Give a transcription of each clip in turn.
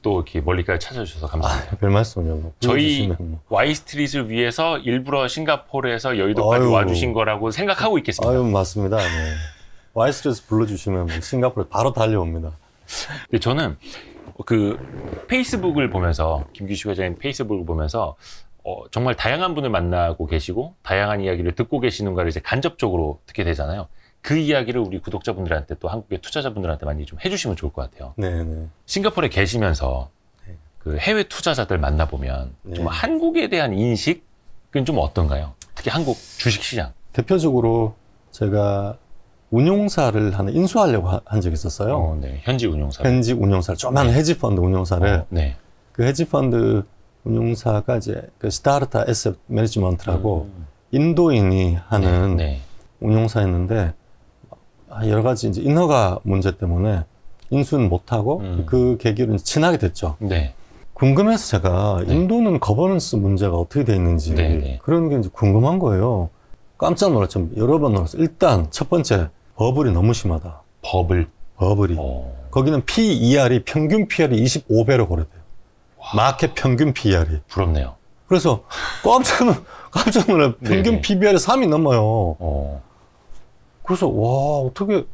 또 이렇게 멀리까지 찾아주셔서 감사합니다. 별 말씀을요. 저희 Y스트릿을 위해서 일부러 싱가포르에서 여의도까지 와주신 거라고 생각하고 있겠습니다. 아유, 맞습니다. 네. Y스트릿 불러주시면 싱가포르에 바로 달려옵니다. 근데 저는 그 페이스북을 보면서, 김규식 회장님 페이스북을 보면서 정말 다양한 분을 만나고 계시고 다양한 이야기를 듣고 계시는가를 이제 간접적으로 듣게 되잖아요. 그 이야기를 우리 구독자분들한테 또 한국의 투자자분들한테 많이 좀 해주시면 좋을 것 같아요. 네네. 싱가포르에 계시면서 네. 그 해외 투자자들 만나보면 네. 좀 한국에 대한 인식은 좀 어떤가요? 특히 한국 주식시장. 대표적으로 제가 운용사를 하나 인수하려고 한 적이 있었어요. 네. 현지 운용사. 현지 운용사를, 조그만 헤지펀드 운용사를. 네. 그 헤지펀드 운용사가 이제 그 스타르타 에셋 매니지먼트라고 인도인이 하는 네. 운용사였는데, 여러 가지 이제 인허가 문제 때문에 인수는 못하고 그 계기로 친하게 됐죠. 네. 궁금해서 제가 네. 인도는 거버넌스 문제가 어떻게 돼 있는지 네. 그런 게 이제 궁금한 거예요. 깜짝 놀랐죠. 여러 번 놀랐어요. 일단 첫 번째, 버블이 너무 심하다. 버블이. 거기는 PER이 평균 PER이 25배로 거래돼요. 마켓 평균 PER이. 부럽네요. 그래서 깜짝 놀라 평균 PBR이 3이 넘어요. 그래서 와, 어떻게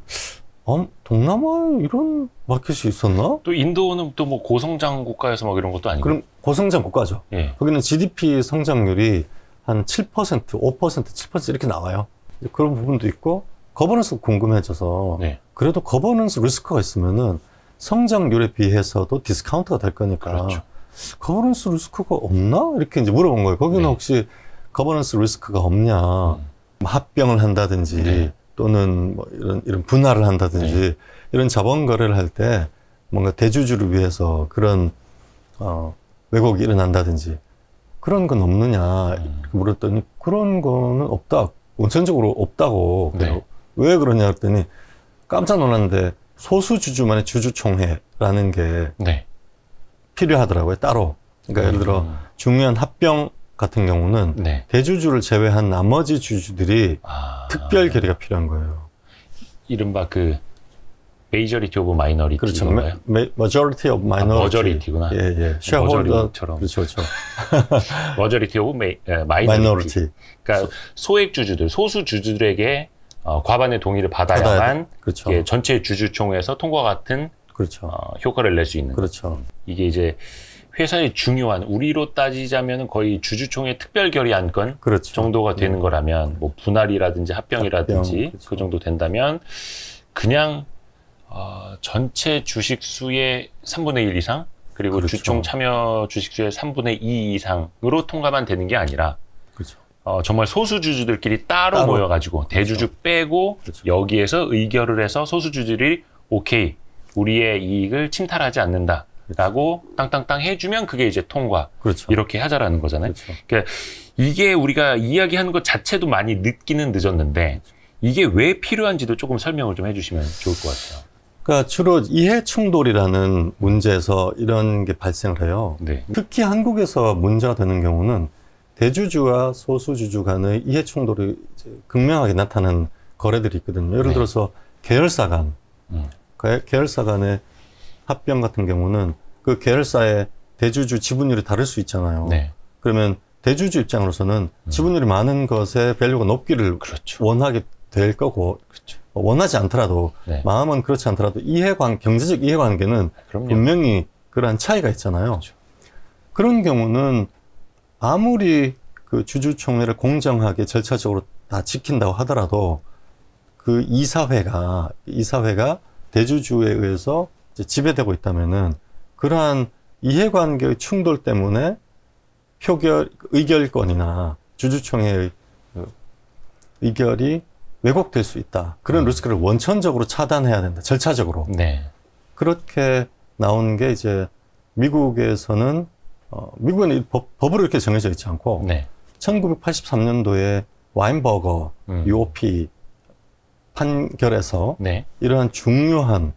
동남아에 이런 마켓이 있었나? 또 인도는 또 뭐 고성장 국가에서 막 이런 것도 아니고. 그럼 고성장 국가죠. 예. 거기는 GDP 성장률이 한 7%, 5%, 7% 이렇게 나와요. 그런 부분도 있고, 거버넌스 궁금해져서, 네. 그래도 거버넌스 리스크가 있으면은 성장률에 비해서도 디스카운트가 될 거니까, 그렇죠. 거버넌스 리스크가 없나? 이렇게 이제 물어본 거예요. 거기는 네. 혹시 거버넌스 리스크가 없냐, 뭐 합병을 한다든지, 네. 또는 뭐 이런 분할을 한다든지, 네. 이런 자본 거래를 할 때 뭔가 대주주를 위해서 그런, 왜곡이 일어난다든지, 그런 건 없느냐 물었더니 그런 거는 없다. 원천적으로 없다고. 네. 왜 그러냐 했더니 깜짝 놀랐는데 소수주주만의 주주총회라는 게 네. 필요하더라고요. 따로. 그러니까 예를 들어 중요한 합병 같은 경우는 네. 대주주를 제외한 나머지 주주들이 특별 결의가 필요한 거예요. 이른바 그 메이저리티 오브 마이너리티. 그렇죠. majority of minority. 머저리티구나. 예. shareholder처럼. 그렇죠. 머저리티 오브 마이너리티. 그러니까 소액 주주들, 소수 주주들에게 과반의 동의를 받아야만 그렇죠. 이게 전체 주주총회에서 통과 같은 그렇죠. 효과를 낼 수 있는. 그렇죠. 이게 이제 회사의 중요한, 우리로 따지자면 거의 주주총회 특별 결의 안건 그렇죠. 정도가 되는 거라면, 뭐 분할이라든지 합병이라든지 그렇죠. 그 정도 된다면 그냥 전체 주식수의 3분의 1 이상, 그리고 그렇죠. 주총 참여 주식수의 3분의 2 이상으로 통과만 되는 게 아니라, 그렇죠. 정말 소수주주들끼리 따로 모여가지고, 대주주 그렇죠. 빼고, 그렇죠. 여기에서 의결을 해서 소수주주들이, 오케이, 우리의 이익을 침탈하지 않는다. 라고 땅땅땅 해주면 그게 이제 통과. 그렇죠. 이렇게 하자라는 거잖아요. 그렇죠. 그러니까 이게 우리가 이야기하는 것 자체도 많이 늦기는 늦었는데, 이게 왜 필요한지도 조금 설명을 좀 해주시면 좋을 것 같아요. 그러니까 주로 이해 충돌이라는 문제에서 이런 게 발생을 해요. 네. 특히 한국에서 문제가 되는 경우는 대주주와 소수주주 간의 이해 충돌이 이제 극명하게 나타나는 거래들이 있거든요. 예를 들어서 계열사 간, 계열사 간의 합병 같은 경우는 그 계열사의 대주주 지분율이 다를 수 있잖아요. 네. 그러면 대주주 입장으로서는 지분율이 많은 것에 밸류가 높기를 그렇죠. 원하게 될 거고, 그렇죠. 원하지 않더라도, 네. 마음은 그렇지 않더라도 경제적 이해관계는 그럼요. 분명히 그러한 차이가 있잖아요. 그렇죠. 그런 경우는 아무리 그 주주총회를 공정하게 절차적으로 다 지킨다고 하더라도 그 이사회가 대주주에 의해서 이제 지배되고 있다면은 그러한 이해관계의 충돌 때문에 의결권이나 주주총회의 의결이 왜곡될 수 있다. 그런 리스크를 원천적으로 차단해야 된다. 절차적으로. 네. 그렇게 나온 게 이제 미국에서는 미국은 법으로 이렇게 정해져 있지 않고 네. 1983년도에 와인버거 UOP 판결에서 네. 이러한 중요한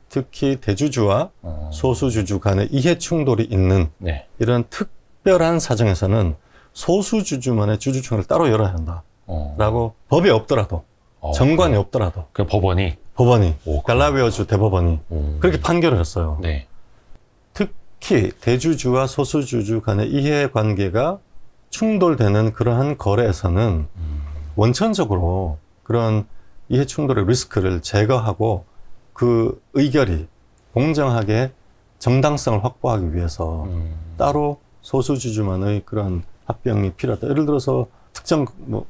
특히 대주주와 소수주주 간의 이해 충돌이 있는 네. 이런 특별한 사정에서는 소수주주만의 주주총회를 따로 열어야 한다. 라고 법이 없더라도 정관이 없더라도 그 법원이 갈라웨어주 대법원이 그렇게 판결을 했어요. 네. 특히 대주주와 소수주주 간의 이해관계가 충돌되는 그러한 거래에서는 원천적으로 그런 이해 충돌의 리스크를 제거하고 그 의결이 공정하게 정당성을 확보하기 위해서 따로 소수주주만의 그런 합병이 필요하다. 예를 들어서 특정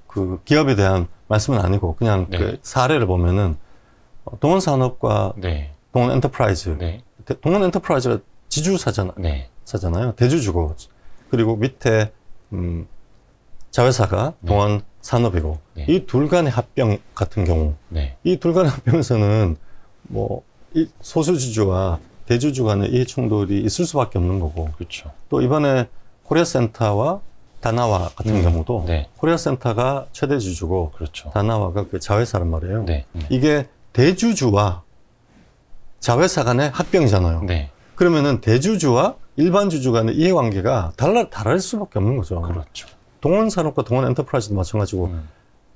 그 기업에 대한 말씀은 아니고 그냥 네. 그 사례를 보면은 동원산업과 네. 동원엔터프라이즈, 네. 동원엔터프라이즈가 지주사잖아요. 네. 대주주고 그리고 밑에 자회사가 네. 동원산업이고 네. 이 둘 간의 합병 같은 경우 네. 이 둘 간의 합병에서는 뭐 이 소수주주와 대주주 간의 이해 충돌이 있을 수밖에 없는 거고 그렇죠. 또 이번에 코리아센터와 다나와 같은 경우도 네. 코리아센터가 최대 주주고 그렇죠. 다나와가 그 자회사란 말이에요. 네. 네. 이게 대주주와 자회사 간의 합병이잖아요. 네. 그러면은 대주주와 일반 주주 간의 이해관계가 다를 수밖에 없는 거죠. 그렇죠. 동원산업과 동원엔터프라이즈도 마찬가지고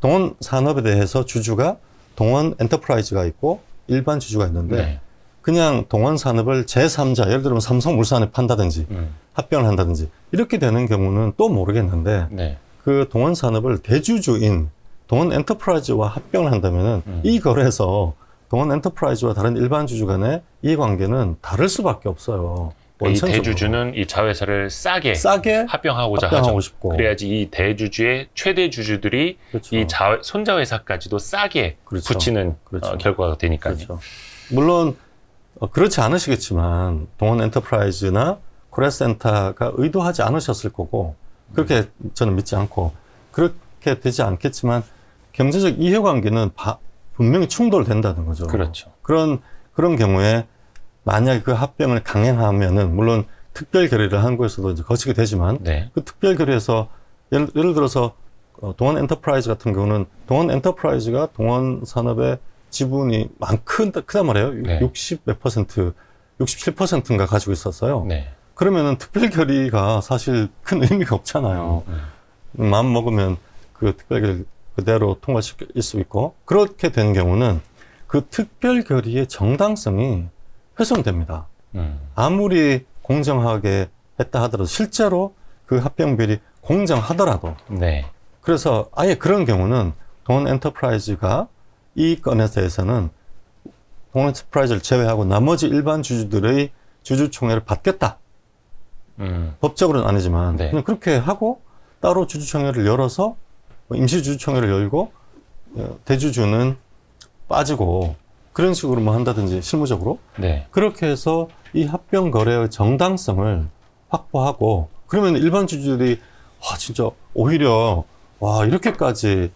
동원산업에 대해서 주주가 동원엔터프라이즈가 있고 일반 주주가 있는데 네. 그냥 동원산업을 제3자 예를 들면 삼성물산에 판다든지 합병을 한다든지 이렇게 되는 경우는 또 모르겠는데 네. 그 동원산업을 대주주인 동원엔터프라이즈와 합병을 한다면은 이 거래에서 동원엔터프라이즈와 다른 일반 주주 간의 이해관계는 다를 수밖에 없어요. 이 원천적으로. 대주주는 이 자회사를 싸게 합병하고자 합병하고 하죠. 싶고. 그래야지 이 대주주의 최대 주주들이 그렇죠. 이 손자회사까지도 싸게 그렇죠. 붙이는 그렇죠. 결과가 되니까요. 그렇죠. 물론 그렇지 않으시겠지만 동원엔터프라이즈나 코리아센터가 의도하지 않으셨을 거고 그렇게 저는 믿지 않고 그렇게 되지 않겠지만 경제적 이해관계는 분명히 충돌된다는 거죠. 그렇죠. 그런 경우에 만약에 그 합병을 강행하면은 물론 특별 결의를 한국에서도 이제 거치게 되지만 네. 그 특별 결의에서 예를 들어서 동원엔터프라이즈 같은 경우는 동원엔터프라이즈가 동원산업의 지분이 크단 말이에요. 네. 60 몇 %, 67%인가 가지고 있었어요. 네. 그러면은 특별 결의가 사실 큰 의미가 없잖아요. 마음 먹으면 그 특별 결의 그대로 통과시킬 수 있고 그렇게 된 경우는 그 특별 결의의 정당성이 훼손됩니다. 아무리 공정하게 했다 하더라도 실제로 그 합병비율이 공정하더라도 네. 그래서 아예 그런 경우는 동원엔터프라이즈가 이 건에 대해서는 동원엔터프라이즈를 제외하고 나머지 일반 주주들의 주주총회를 받겠다. 법적으로는 아니지만 네. 그냥 그렇게 하고 따로 주주총회를 열어서 임시주주총회를 열고 대주주는 빠지고 그런 식으로 뭐 한다든지 실무적으로 네. 그렇게 해서 이 합병 거래의 정당성을 확보하고 그러면 일반 주주들이 와 진짜 오히려 와 이렇게까지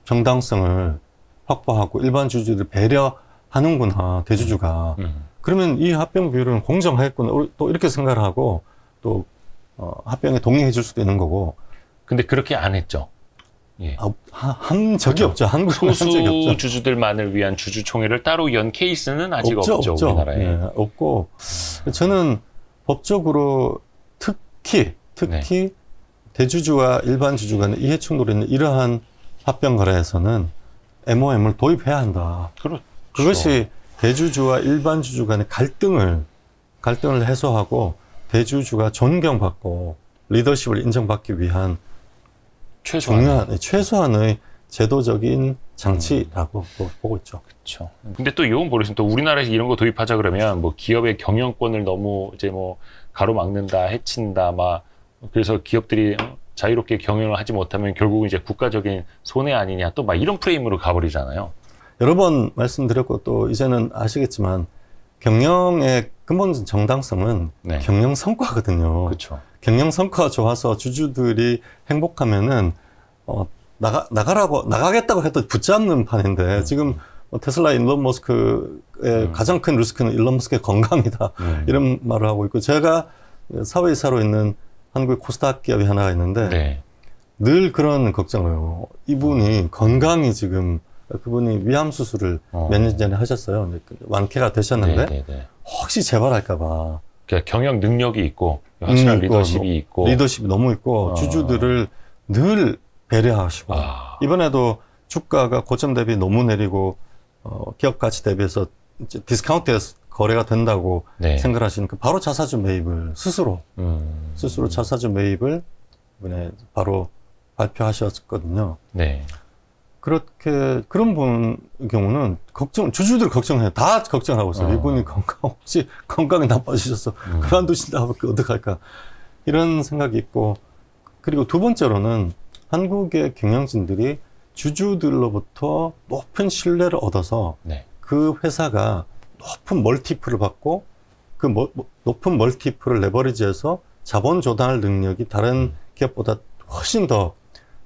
정당성을 확보하고 일반 주주들을 배려하는구나 대주주가 그러면 이 합병 비율은 공정하겠구나 또 이렇게 생각을 하고 또 합병에 동의해 줄 수도 있는 거고 근데 그렇게 안 했죠. 예. 한 적이 그렇죠. 없죠. 한국은 한 적이 없죠. 소수 주주들만을 위한 주주총회를 따로 연 케이스는 아직 없죠. 없죠. 우리나라에. 네, 없고 저는 법적으로 특히 네. 대주주와 일반 주주 간의 이해 충돌이 있는 이러한 합병 거래에서는 MOM을 도입해야 한다. 그렇죠. 그것이 대주주와 일반 주주 간의 갈등을 해소하고 대주주가 존경받고 리더십을 인정받기 위한 최소한의 제도적인 장치라고 보고 있죠. 그렇죠. 근데 또 이건 모르겠습니다. 또 우리나라에서 이런 거 도입하자 그러면 뭐 기업의 경영권을 너무 이제 뭐 가로막는다, 해친다, 막 그래서 기업들이 자유롭게 경영을 하지 못하면 결국은 이제 국가적인 손해 아니냐, 또 막 이런 프레임으로 가버리잖아요. 여러 번 말씀드렸고 또 이제는 아시겠지만 경영의 근본적인 정당성은 네. 경영 성과거든요. 그렇죠. 경영 성과가 좋아서 주주들이 행복하면은 나가겠다고 해도 붙잡는 판인데 지금 테슬라 일론 머스크의 가장 큰 리스크는 일론 머스크의 건강이다 이런 말을 하고 있고 제가 사회이사로 있는 한국의 코스닥 기업이 하나가 있는데 네. 늘 그런 걱정을 해요. 이분이 건강이 지금 그분이 위암 수술을 몇 년 전에 하셨어요. 완쾌가 되셨는데 네네네. 혹시 재발할까봐. 그러니까 경영 능력이 있고 확실한 리더십이 있고 리더십이 너무 있고 주주들을 늘 배려하시고 이번에도 주가가 고점 대비 너무 내리고 기업 가치 대비해서 이제 디스카운트 거래가 된다고 네. 생각하시니까 바로 자사주 매입을 스스로 자사주 매입을 이번에 바로 발표하셨거든요. 네. 그렇게 그런 분 경우는 주주들 걱정해요. 다 걱정하고 있어요. 이분이 혹시 건강이 나빠지셔서 그만두신다 하면 어떡할까 이런 생각이 있고, 그리고 두 번째로는 한국의 경영진들이 주주들로부터 높은 신뢰를 얻어서 네. 그 회사가 높은 멀티플을 받고 그 높은 멀티플을 레버리지해서 자본 조달 능력이 다른 기업보다 훨씬 더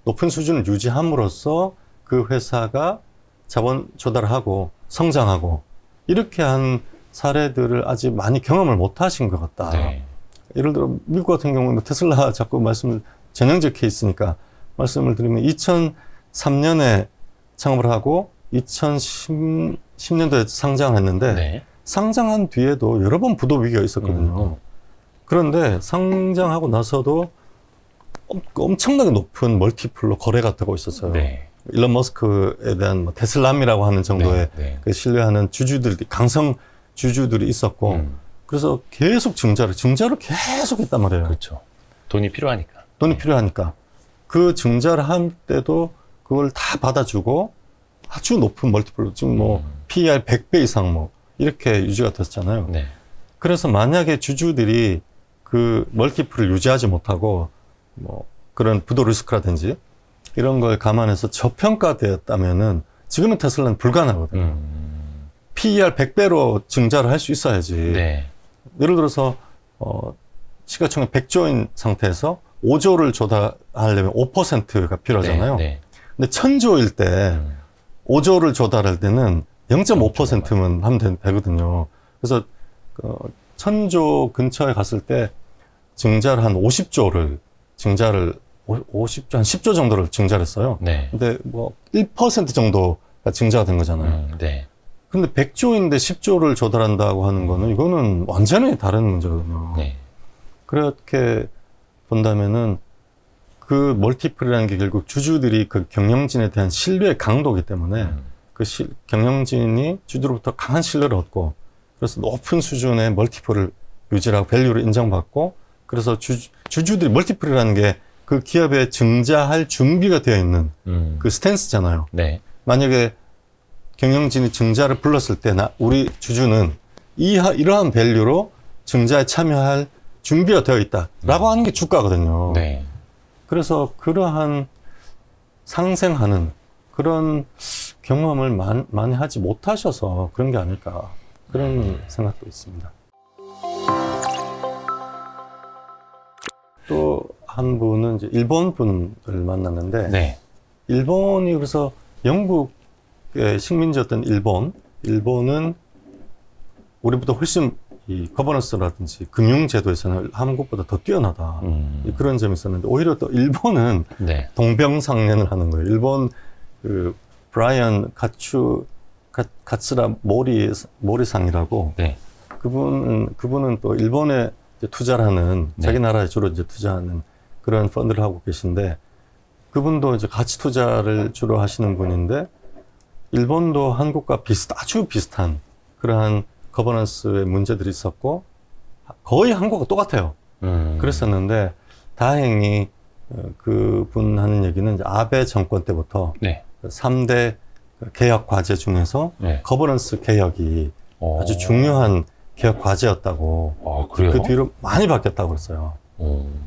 높은 수준을 유지함으로써 그 회사가 자본 조달을 하고 성장하고 이렇게 한 사례들을 아직 많이 경험을 못 하신 것 같다. 네. 예를 들어 미국 같은 경우는 테슬라 자꾸 전형적 케이스니까 말씀을 드리면 2003년에 창업을 하고 2010년도에 상장을 했는데 네. 상장한 뒤에도 여러 번 부도 위기가 있었거든요. 그런데 상장하고 나서도 엄청나게 높은 멀티플로 거래가 되고 있었어요. 네. 일론 머스크에 대한 테슬라미라고 하는 정도의 그 신뢰하는 주주들이 강성 주주들이 있었고 그래서 계속 증자를 계속 했단 말이에요. 그렇죠. 돈이 필요하니까. 돈이 필요하니까. 그 증자를 할 때도 그걸 다 받아주고 아주 높은 멀티플로 지금 PER 100배 이상 이렇게 유지가 됐잖아요. 네. 그래서 만약에 주주들이 그 멀티플을 유지하지 못하고 그런 부도 리스크라든지 이런 걸 감안해서 저평가되었다면은 지금의 테슬라는 불가능하거든요. PER 100배로 증자를 할 수 있어야지. 네. 예를 들어서 시가총액 100조인 상태에서 5조를 조달하려면 5%가 필요하잖아요. 네. 네. 근데 1000조일 때 5조를 조달할 때는 0.5%만 하면 되거든요. 그래서 1000조 근처에 갔을 때 증자를 한 50조, 한 10조 정도를 증자를 했어요. 네. 근데 1% 정도가 증자가 된 거잖아요. 네. 근데 100조인데 10조를 조달한다고 하는 거는 이거는 완전히 다른 문제거든요. 네. 그렇게 본다면은 그 멀티플이라는 게 결국 주주들이 그 경영진에 대한 신뢰의 강도이기 때문에 그 경영진이 주주로부터 강한 신뢰를 얻고 그래서 높은 수준의 멀티플을 유지하고 밸류를 인정받고 그래서 주주들이 멀티플이라는 게 그 기업에 증자할 준비가 되어 있는 그 스탠스잖아요. 네. 만약에 경영진이 증자를 불렀을 때 우리 주주는 이러한 밸류로 증자에 참여할 준비가 되어 있다라고 하는 게 주가거든요. 네. 그래서 그러한 상생하는 그런 경험을 많이 하지 못하셔서 그런 게 아닐까 그런 생각도 있습니다. 또 한 분은 이제 일본 분을 만났는데 네. 일본이 그래서 영국의 식민지였던 일본은 우리보다 훨씬 이 거버넌스라든지 금융제도에서는 한국보다 더 뛰어나다. 그런 점이 있었는데 오히려 또 일본은 네. 동병상련을 하는 거예요. 일본 그 브라이언 가츠라 모리상이라고 네. 그분은 또 일본에 이제 투자를 하는 네. 자기 나라에 주로 이제 투자하는 그런 펀드를 하고 계신데 그분도 이제 가치 투자를 주로 하시는 분인데 일본도 한국과 아주 비슷한 그러한 거버넌스의 문제들이 있었고 거의 한국과 똑같아요. 그랬었는데 다행히 그분 하는 얘기는 이제 아베 정권 때부터 네. 3대 개혁 과제 중에서 네. 거버넌스 개혁이 아주 중요한 개혁 과제였다고. 그래요? 그 뒤로 많이 바뀌었다고 그랬어요.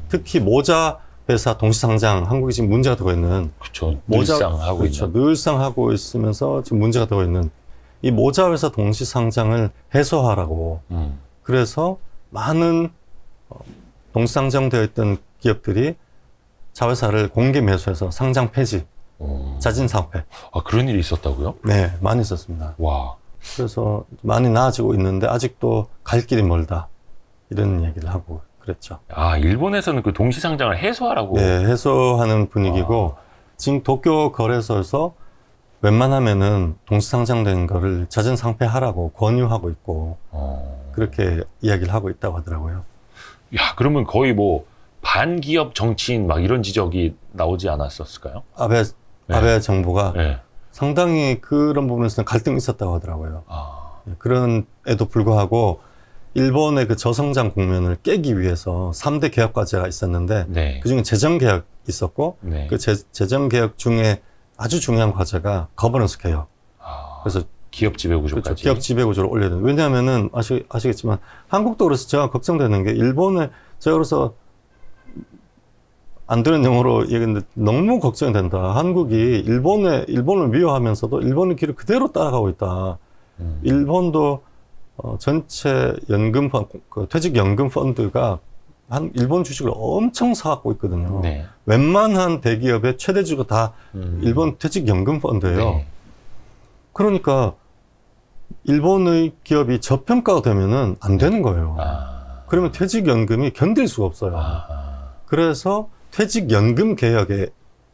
특히 모자 회사 동시상장, 한국이 지금 문제가 되고 있는. 그렇죠. 늘상 하고 그렇죠. 있는. 늘상 하고 있으면서 지금 문제가 되고 있는 이 모자 회사 동시상장을 해소하라고. 그래서 많은 동시상장되어 있던 기업들이 자회사를 공개 매수해서 상장 폐지, 자진 사퇴. 그런 일이 있었다고요? 네, 많이 있었습니다. 와. 그래서 많이 나아지고 있는데 아직도 갈 길이 멀다. 이런 얘기를 하고 그랬죠. 일본에서는 그 동시상장을 해소하라고. 네, 해소하는 분위기고 지금 도쿄 거래소에서 웬만하면은 동시상장된 거를 자진 상폐하라고 권유하고 있고 그렇게 이야기를 하고 있다고 하더라고요. 야, 그러면 거의 반기업 정치인 이런 지적이 나오지 않았었을까요? 아베 정부가 네. 상당히 그런 부분에서는 갈등이 있었다고 하더라고요. 그런에도 불구하고 일본의 그 저성장 국면을 깨기 위해서 3대 개혁 과제가 있었는데 네. 그중에 재정 개혁 있었고 네. 그 재정 개혁 중에 아주 중요한 과제가 거버넌스 개혁. 그래서 기업 지배 구조까지. 그렇죠. 기업 지배 구조를 올려야 되는. 왜냐하면은 아시겠지만 한국도 그래서 제가 걱정되는 게 일본에 제가 그래서 안 되는 용어로 얘기했는데 너무 걱정이 된다. 한국이 일본을 미워하면서도 일본의 길을 그대로 따라가고 있다. 일본도 전체 연금 그 퇴직연금 펀드가 일본 주식을 엄청 사갖고 있거든요. 네. 웬만한 대기업의 최대주가 다 일본 퇴직연금 펀드예요. 네. 그러니까 일본의 기업이 저평가가 되면은 안 되는 거예요. 그러면 퇴직연금이 견딜 수가 없어요. 그래서 퇴직연금 개혁의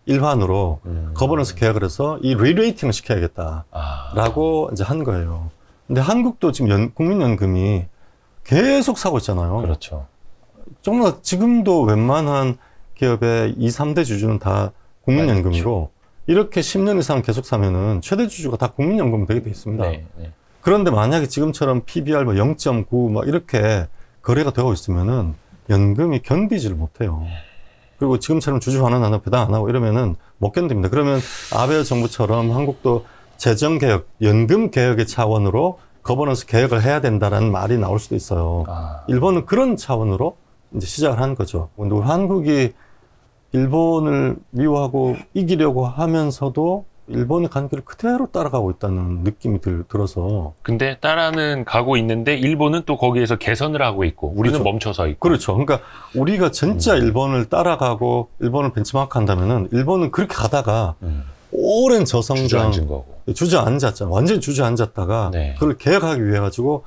일환으로 거버넌스 개혁을 해서 이 리레이팅을 시켜야겠다라고 이제 한 거예요. 근데 한국도 지금 국민연금이 계속 사고 있잖아요. 그렇죠. 정말 지금도 웬만한 기업의 2, 3대 주주는 다 국민연금이고 이렇게 10년 이상 계속 사면은 최대 주주가 다 국민연금 되게 돼 있습니다. 네, 네. 그런데 만약에 지금처럼 PBR 뭐 0.9 막 이렇게 거래가 되고 있으면은 연금이 견디지를 못해요. 그리고 지금처럼 주주 환원 안 하고 배당 안 하고 이러면은 못 견딥니다. 그러면 아베 정부처럼 한국도 재정 개혁, 연금 개혁의 차원으로 거버넌스 개혁을 해야 된다라는 말이 나올 수도 있어요. 일본은 그런 차원으로 이제 시작을 한 거죠. 근데 우리 한국이 일본을 미워하고 이기려고 하면서도 일본의 간 길을 그대로 따라가고 있다는 느낌이 들어서. 근데 따라는 가고 있는데 일본은 또 거기에서 개선을 하고 있고 우리는 그렇죠. 멈춰서 있고. 그렇죠. 그러니까 우리가 진짜 일본을 따라가고 일본을 벤치마크 한다면은 일본은 그렇게 가다가 오랜 저성장 주저앉은 거고. 주저앉았잖아. 완전히 주저앉았다가 네. 그걸 개혁하기 위해 가지고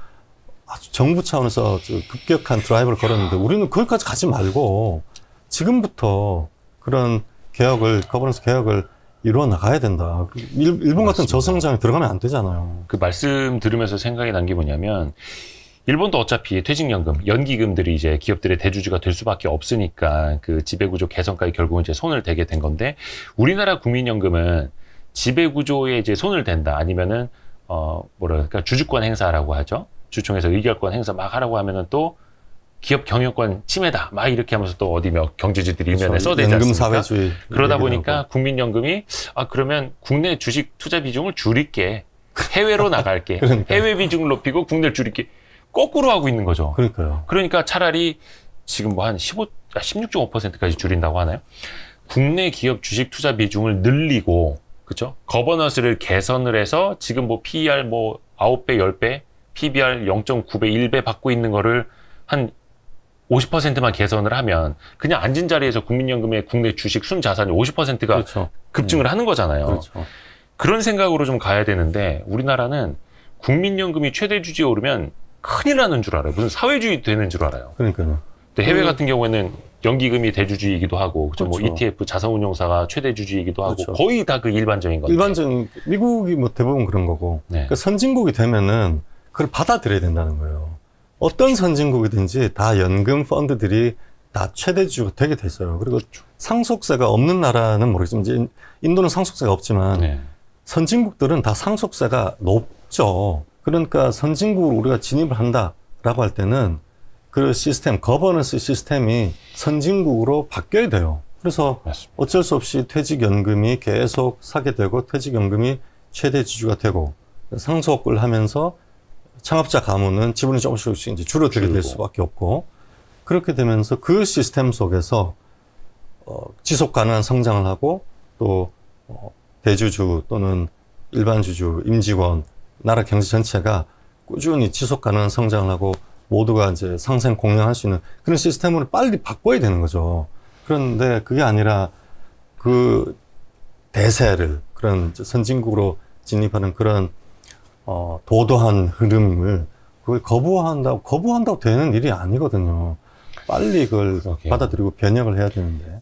아주 정부 차원에서 급격한 드라이브를 걸었는데 우리는 거기까지 가지 말고 지금부터 그런 개혁을 거버넌스 개혁을 이루어 나가야 된다. 일본 같은 저성장에 들어가면 안 되잖아요. 그 말씀 들으면서 생각이 난 게 뭐냐면 일본도 어차피 퇴직연금, 연기금들이 이제 기업들의 대주주가 될 수밖에 없으니까 그 지배구조 개선까지 결국은 이제 손을 대게 된 건데 우리나라 국민연금은 지배구조에 이제 손을 댄다 아니면은 뭐랄까 주주권 행사라고 하죠. 주총에서 의결권 행사 막 하라고 하면은 또 기업 경영권 침해다 막 이렇게 하면서 또 어디 경제지들이 일면에 써대지 연금 않습니까? 사회주의 그러다 보니까 국민연금이 그러면 국내 주식 투자 비중을 줄일게 해외로 나갈게 그러니까. 해외 비중을 높이고 국내를 줄일게 거꾸로 하고 있는 거죠. 그러니까요. 그러니까 차라리 지금 뭐 한 16.5%까지 줄인다고 하나요? 국내 기업 주식 투자 비중을 늘리고 그렇죠? 거버넌스를 개선을 해서 지금 뭐 PER 뭐 9배, 10배, PBR 0.9배, 1배 받고 있는 거를 한 50%만 개선을 하면 그냥 앉은 자리에서 국민연금의 국내 주식 순자산이 50%가 그렇죠. 급증을 하는 거잖아요. 그렇죠. 그런 생각으로 좀 가야 되는데 우리나라는 국민연금이 최대 주주에 오르면 큰일 나는 줄 알아요. 무슨 사회주의 되는 줄 알아요. 그러니까요. 근데 해외 같은 경우에는 연기금이 대주주이기도 하고 그렇죠? 그렇죠. 뭐 ETF 자산운용사가 최대 주주이기도 하고 그렇죠. 거의 다 그 일반적인 건데. 일반적인 미국이 뭐 대부분 그런 거고. 네. 그러니까 선진국이 되면은 그걸 받아들여야 된다는 거예요. 어떤 선진국이든지 다 연금 펀드들이 다 최대주가 되게 돼 있어요. 그리고 상속세가 없는 나라는 모르겠지만 이제 인도는 상속세가 없지만 네. 선진국들은 다 상속세가 높죠. 그러니까 선진국으로 우리가 진입을 한다라고 할 때는 그 시스템, 거버넌스 시스템이 선진국으로 바뀌어야 돼요. 그래서 맞습니다. 어쩔 수 없이 퇴직연금이 계속 사게 되고 퇴직연금이 최대 주주가 되고 상속을 하면서 창업자 가문은 지분이 조금씩 이제 줄어들게 될 수밖에 없고 그렇게 되면서 그 시스템 속에서 지속 가능한 성장을 하고 또 대주주 또는 일반 주주, 임직원, 나라 경제 전체가 꾸준히 지속 가능한 성장을 하고 모두가 이제 상생 공존할 수 있는 그런 시스템으로 빨리 바꿔야 되는 거죠. 그런데 그게 아니라 그 대세를 그런 선진국으로 진입하는 그런 도도한 흐름을 그걸 거부한다고 되는 일이 아니거든요. 빨리 그걸 그러게요. 받아들이고 변혁을 해야 되는데.